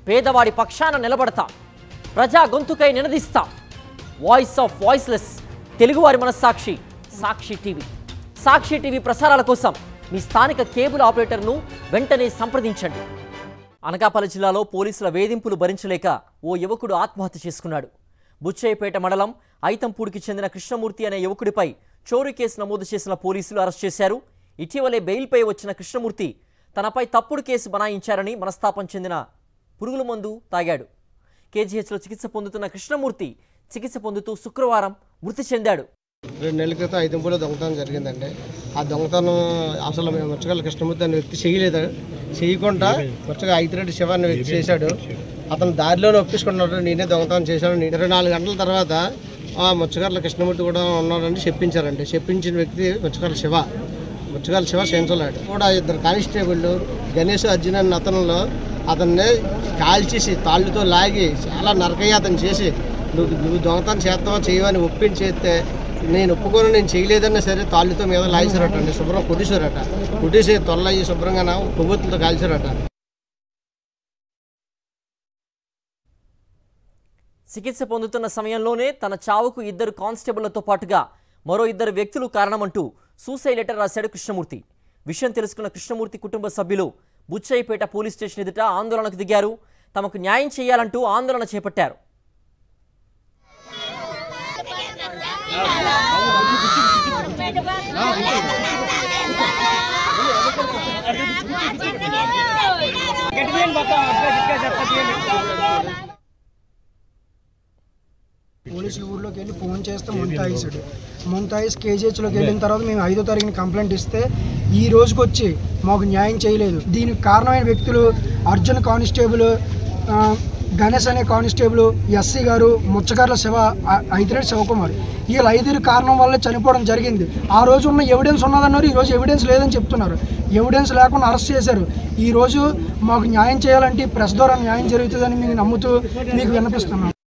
పేదవాడి పక్షాన నిలబడతాం, ప్రజా గొంతుకై నినదిస్తాం. వాయిస్ ఆఫ్ వాయిస్లెస్, తెలుగువారి మనస్సాక్షి, సాక్షి టీవీ. సాక్షి టీవీ ప్రసారాల కోసం మీ స్థానిక కేబుల్ ఆపరేటర్ను వెంటనే సంప్రదించండి. అనకాపల్లి జిల్లాలో పోలీసుల వేధింపులు భరించలేక ఓ యువకుడు ఆత్మహత్య చేసుకున్నాడు. బుచ్చయ్యపేట మండలం ఐతంపూడికి చెందిన కృష్ణమూర్తి అనే యువకుడిపై చోరీ కేసు నమోదు చేసిన పోలీసులు అరెస్ట్ చేశారు. ఇటీవలే బెయిల్పై వచ్చిన కృష్ణమూర్తి తనపై తప్పుడు కేసు బనాయించారని మనస్తాపం చెందిన పురుగుల మందు తాగాడు. కేజీహెచ్లో చికిత్స పొందుతున్న కృష్ణమూర్తి చికిత్స పొందుతూ శుక్రవారం మృతి చెందాడు. 2 నెలల క్రితం ఐతంపూడిలో దొంగతనం జరిగిందండి. ఆ దొంగతనం అసలు ముచ్చగల కృష్ణమూర్తి అనే వ్యక్తి చేయలేదు. చేయకుండా ముచ్చగా ఐతిరెడ్డి శివ అనే వ్యక్తి చేశాడు. అతను దారిలోనే ఒప్పించుకున్నాడు, నేనే దొంగతనం చేశాను. 24 గంటల తర్వాత ఆ ముచ్చగల కృష్ణమూర్తి కూడా ఉన్నాడని చెప్పించారండి. చెప్పించిన వ్యక్తి ముచ్చగల శివ సెంచలాడు కూడా. 2 కానిస్టేబుల్ గణేష్ అర్జున్ అన్న అతన్ని కాల్చేసి తాళ్ళుతో లాగి చాలా నరకయాతన చేసి నువ్వు దొంగతనం చేస్తావా చేయవని ఒప్పించేస్తే నేను ఒప్పుకొని నేను చేయలేదన్నా సరే తాళ్ళుతో మీద లాగేశారట అండి. శుభ్రం కొట్టేశారట. కొట్టేసి తొల్లయ్యి శుభ్రంగా కొవ్వొత్తులతో కాల్చారట. చికిత్స పొందుతున్న సమయంలోనే తన చావుకు 2 కానిస్టేబుళ్లతో పాటుగా మరో 2 వ్యక్తులు కారణమంటూ సూసైడ్ లెటర్ రాశాడు కృష్ణమూర్తి. విషయం తెలుసుకున్న కృష్ణమూర్తి కుటుంబ సభ్యులు బుచ్చయ్యపేట పోలీస్ స్టేషన్ ఎదుట ఆందోళనకు దిగారు. తమకు న్యాయం చేయాలంటూ ఆందోళన చేపట్టారు. పోలీసులు ఊళ్ళోకి వెళ్ళి ఫోన్ చేస్తే మొంతాయిస్ కేజీహెచ్లోకి వెళ్ళిన తర్వాత మేము 5వ తారీఖున కంప్లైంట్ ఇస్తే ఈ రోజుకి వచ్చి మాకు న్యాయం చేయలేదు. దీనికి కారణమైన వ్యక్తులు అర్జున్ కానిస్టేబుల్, గణేష్ అనే కానిస్టేబుల్, ఎస్సీ గారు, ముచ్చగార్ల శివ, ఐతిరెడ్డి శివకుమార్. వీళ్ళు 5 కారణం వల్ల చనిపోవడం జరిగింది. ఆ రోజు ఉన్న ఎవిడెన్స్ ఉన్నదన్నారు, ఈరోజు ఎవిడెన్స్ లేదని చెప్తున్నారు. ఎవిడెన్స్ లేకుండా అరెస్ట్ చేశారు. ఈరోజు మాకు న్యాయం చేయాలంటే ప్రెస్ ద్వారా న్యాయం జరుగుతుందని మీకు నమ్ముతూ మీకు విన్నపిస్తున్నాం.